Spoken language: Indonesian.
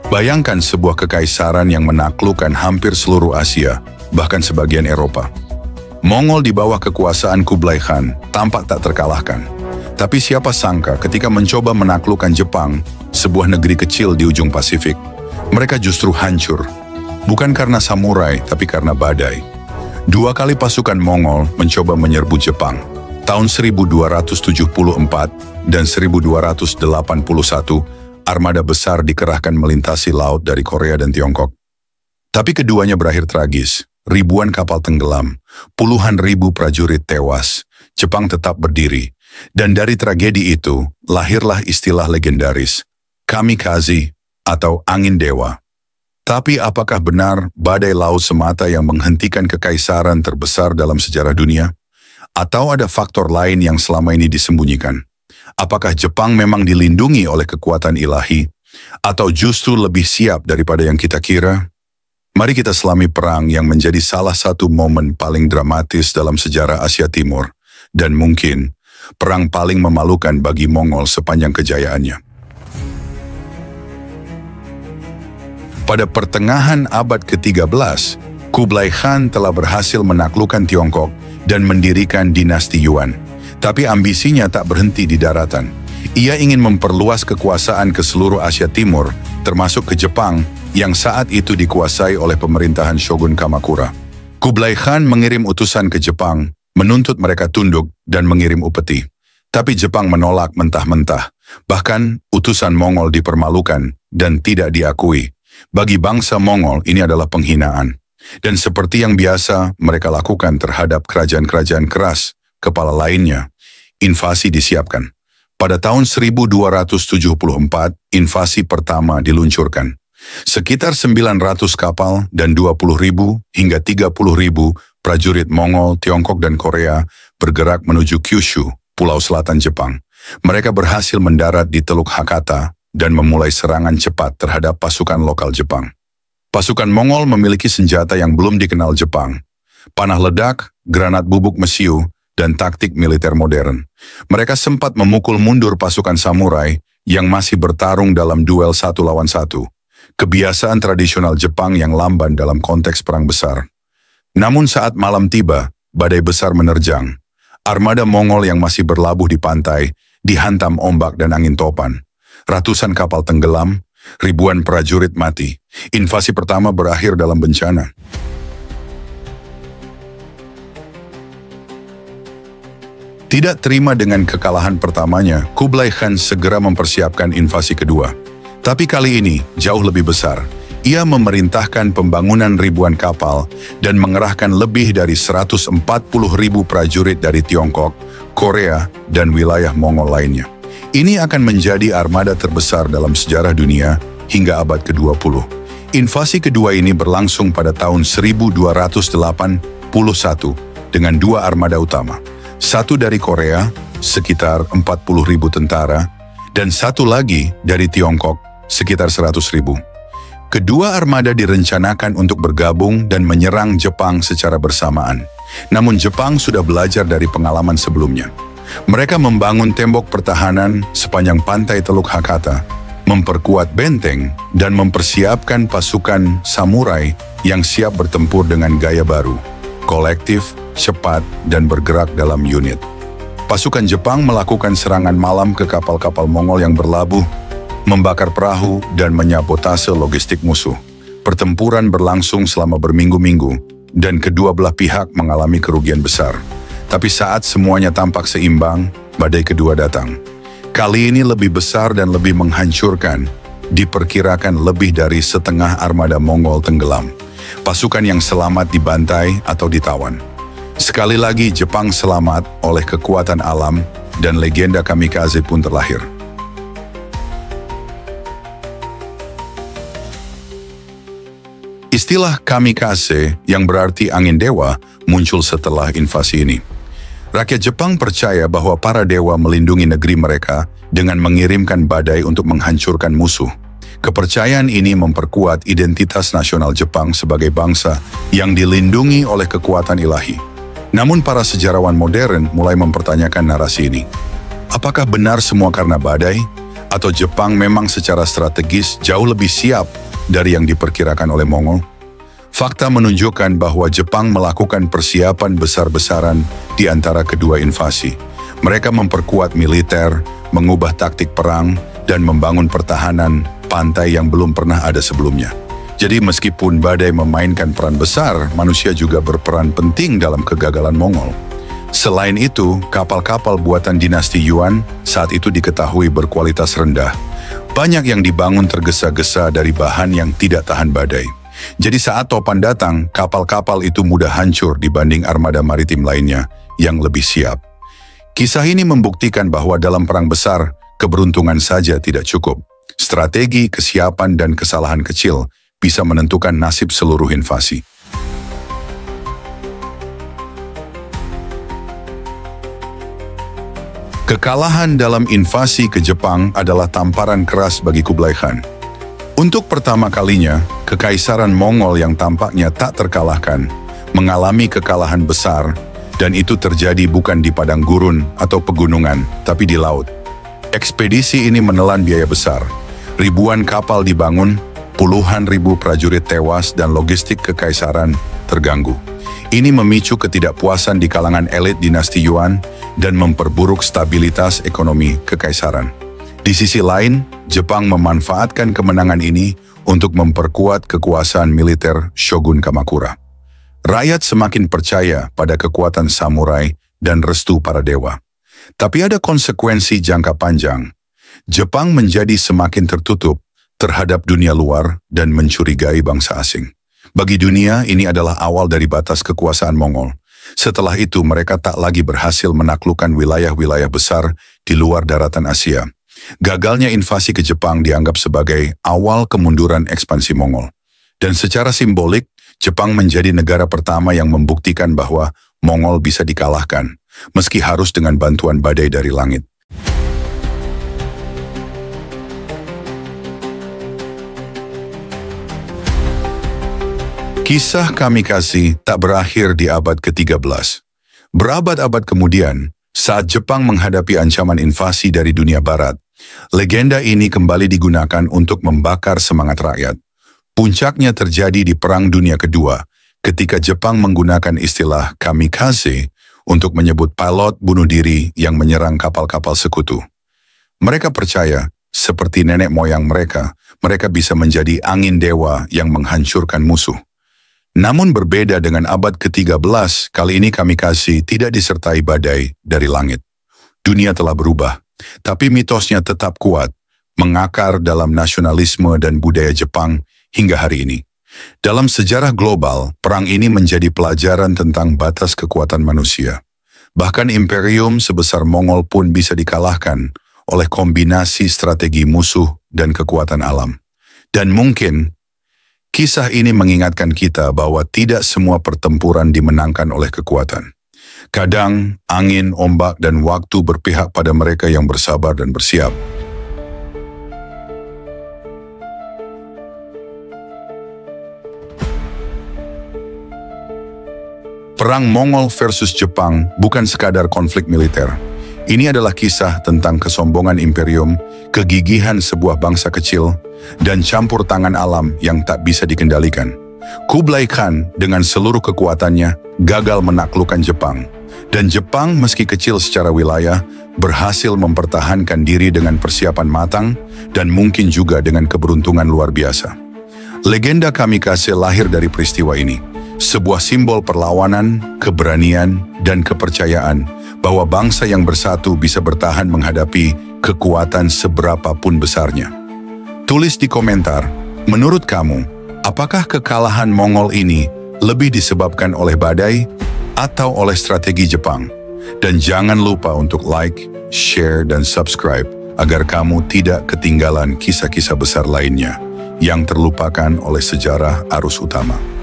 Bayangkan sebuah kekaisaran yang menaklukkan hampir seluruh Asia, bahkan sebagian Eropa. Mongol di bawah kekuasaan Kublai Khan tampak tak terkalahkan. Tapi siapa sangka ketika mencoba menaklukkan Jepang, sebuah negeri kecil di ujung Pasifik, mereka justru hancur. Bukan karena samurai, tapi karena badai. 2 kali pasukan Mongol mencoba menyerbu Jepang. Tahun 1274 dan 1281, armada besar dikerahkan melintasi laut dari Korea dan Tiongkok. Tapi keduanya berakhir tragis. Ribuan kapal tenggelam, puluhan ribu prajurit tewas. Jepang tetap berdiri. Dan dari tragedi itu, lahirlah istilah legendaris, kamikaze atau angin dewa. Tapi apakah benar badai laut semata yang menghentikan kekaisaran terbesar dalam sejarah dunia? Atau ada faktor lain yang selama ini disembunyikan? Apakah Jepang memang dilindungi oleh kekuatan ilahi? Atau justru lebih siap daripada yang kita kira? Mari kita selami perang yang menjadi salah satu momen paling dramatis dalam sejarah Asia Timur, dan mungkin perang paling memalukan bagi Mongol sepanjang kejayaannya. Pada pertengahan abad ke-13, Kublai Khan telah berhasil menaklukkan Tiongkok dan mendirikan dinasti Yuan. Tapi ambisinya tak berhenti di daratan. Ia ingin memperluas kekuasaan ke seluruh Asia Timur, termasuk ke Jepang, yang saat itu dikuasai oleh pemerintahan Shogun Kamakura. Kublai Khan mengirim utusan ke Jepang, menuntut mereka tunduk dan mengirim upeti. Tapi Jepang menolak mentah-mentah. Bahkan utusan Mongol dipermalukan dan tidak diakui. Bagi bangsa Mongol ini adalah penghinaan. Dan seperti yang biasa mereka lakukan terhadap kerajaan-kerajaan keras, kepala lainnya, invasi disiapkan. Pada tahun 1274, invasi pertama diluncurkan. Sekitar 900 kapal dan 20.000 hingga 30.000 prajurit Mongol, Tiongkok, dan Korea bergerak menuju Kyushu, pulau selatan Jepang. Mereka berhasil mendarat di Teluk Hakata dan memulai serangan cepat terhadap pasukan lokal Jepang. Pasukan Mongol memiliki senjata yang belum dikenal Jepang. Panah ledak, granat bubuk mesiu, dan taktik militer modern. Mereka sempat memukul mundur pasukan samurai yang masih bertarung dalam duel 1 lawan 1. Kebiasaan tradisional Jepang yang lamban dalam konteks perang besar. Namun saat malam tiba, badai besar menerjang. Armada Mongol yang masih berlabuh di pantai dihantam ombak dan angin topan. Ratusan kapal tenggelam, ribuan prajurit mati. Invasi pertama berakhir dalam bencana. Tidak terima dengan kekalahan pertamanya, Kublai Khan segera mempersiapkan invasi kedua. Tapi kali ini jauh lebih besar. Ia memerintahkan pembangunan ribuan kapal dan mengerahkan lebih dari 140.000 prajurit dari Tiongkok, Korea, dan wilayah Mongol lainnya. Ini akan menjadi armada terbesar dalam sejarah dunia hingga abad ke-20. Invasi kedua ini berlangsung pada tahun 1281 dengan 2 armada utama. Satu dari Korea, sekitar 40.000 tentara, dan satu lagi dari Tiongkok, sekitar 100.000. Kedua armada direncanakan untuk bergabung dan menyerang Jepang secara bersamaan. Namun Jepang sudah belajar dari pengalaman sebelumnya. Mereka membangun tembok pertahanan sepanjang pantai Teluk Hakata, memperkuat benteng, dan mempersiapkan pasukan samurai yang siap bertempur dengan gaya baru, kolektif, cepat, dan bergerak dalam unit. Pasukan Jepang melakukan serangan malam ke kapal-kapal Mongol yang berlabuh, membakar perahu, dan menyabotase logistik musuh. Pertempuran berlangsung selama berminggu-minggu, dan kedua belah pihak mengalami kerugian besar. Tapi saat semuanya tampak seimbang, badai kedua datang. Kali ini lebih besar dan lebih menghancurkan. Diperkirakan lebih dari setengah armada Mongol tenggelam. Pasukan yang selamat dibantai atau ditawan. Sekali lagi Jepang selamat oleh kekuatan alam dan legenda kamikaze pun terlahir. Istilah kamikaze yang berarti angin dewa muncul setelah invasi ini. Rakyat Jepang percaya bahwa para dewa melindungi negeri mereka dengan mengirimkan badai untuk menghancurkan musuh. Kepercayaan ini memperkuat identitas nasional Jepang sebagai bangsa yang dilindungi oleh kekuatan ilahi. Namun para sejarawan modern mulai mempertanyakan narasi ini. Apakah benar semua karena badai? Atau Jepang memang secara strategis jauh lebih siap dari yang diperkirakan oleh Mongol? Fakta menunjukkan bahwa Jepang melakukan persiapan besar-besaran di antara kedua invasi. Mereka memperkuat militer, mengubah taktik perang, dan membangun pertahanan pantai yang belum pernah ada sebelumnya. Jadi meskipun badai memainkan peran besar, manusia juga berperan penting dalam kegagalan Mongol. Selain itu, kapal-kapal buatan dinasti Yuan saat itu diketahui berkualitas rendah. Banyak yang dibangun tergesa-gesa dari bahan yang tidak tahan badai. Jadi saat topan datang, kapal-kapal itu mudah hancur dibanding armada maritim lainnya yang lebih siap. Kisah ini membuktikan bahwa dalam perang besar, keberuntungan saja tidak cukup. Strategi, kesiapan, dan kesalahan kecil bisa menentukan nasib seluruh invasi. Kekalahan dalam invasi ke Jepang adalah tamparan keras bagi Kublai Khan. Untuk pertama kalinya, Kekaisaran Mongol yang tampaknya tak terkalahkan, mengalami kekalahan besar, dan itu terjadi bukan di padang gurun atau pegunungan, tapi di laut. Ekspedisi ini menelan biaya besar. Ribuan kapal dibangun, puluhan ribu prajurit tewas, dan logistik kekaisaran terganggu. Ini memicu ketidakpuasan di kalangan elit dinasti Yuan dan memperburuk stabilitas ekonomi kekaisaran. Di sisi lain, Jepang memanfaatkan kemenangan ini untuk memperkuat kekuasaan militer Shogun Kamakura. Rakyat semakin percaya pada kekuatan samurai dan restu para dewa. Tapi ada konsekuensi jangka panjang. Jepang menjadi semakin tertutup terhadap dunia luar dan mencurigai bangsa asing. Bagi dunia, ini adalah awal dari batas kekuasaan Mongol. Setelah itu, mereka tak lagi berhasil menaklukkan wilayah-wilayah besar di luar daratan Asia. Gagalnya invasi ke Jepang dianggap sebagai awal kemunduran ekspansi Mongol. Dan secara simbolik, Jepang menjadi negara pertama yang membuktikan bahwa Mongol bisa dikalahkan, meski harus dengan bantuan badai dari langit. Kisah Kamikaze tak berakhir di abad ke-13. Berabad-abad kemudian, saat Jepang menghadapi ancaman invasi dari dunia barat, legenda ini kembali digunakan untuk membakar semangat rakyat. Puncaknya terjadi di Perang Dunia Kedua, ketika Jepang menggunakan istilah kamikaze untuk menyebut pilot bunuh diri yang menyerang kapal-kapal sekutu. Mereka percaya, seperti nenek moyang mereka bisa menjadi angin dewa yang menghancurkan musuh. Namun berbeda dengan abad ke-13, kali ini kamikaze tidak disertai badai dari langit. Dunia telah berubah, tapi mitosnya tetap kuat, mengakar dalam nasionalisme dan budaya Jepang hingga hari ini. Dalam sejarah global, perang ini menjadi pelajaran tentang batas kekuatan manusia. Bahkan imperium sebesar Mongol pun bisa dikalahkan oleh kombinasi strategi musuh dan kekuatan alam. Dan mungkin kisah ini mengingatkan kita bahwa tidak semua pertempuran dimenangkan oleh kekuatan. Kadang, angin, ombak, dan waktu berpihak pada mereka yang bersabar dan bersiap. Perang Mongol versus Jepang bukan sekadar konflik militer. Ini adalah kisah tentang kesombongan imperium, kegigihan sebuah bangsa kecil, dan campur tangan alam yang tak bisa dikendalikan. Kublai Khan dengan seluruh kekuatannya gagal menaklukkan Jepang. Dan Jepang meski kecil secara wilayah, berhasil mempertahankan diri dengan persiapan matang dan mungkin juga dengan keberuntungan luar biasa. Legenda kamikaze lahir dari peristiwa ini. Sebuah simbol perlawanan, keberanian, dan kepercayaan bahwa bangsa yang bersatu bisa bertahan menghadapi kekuatan seberapapun besarnya. Tulis di komentar, menurut kamu, apakah kekalahan Mongol ini lebih disebabkan oleh badai atau oleh strategi Jepang? Dan jangan lupa untuk like, share, dan subscribe agar kamu tidak ketinggalan kisah-kisah besar lainnya yang terlupakan oleh sejarah arus utama.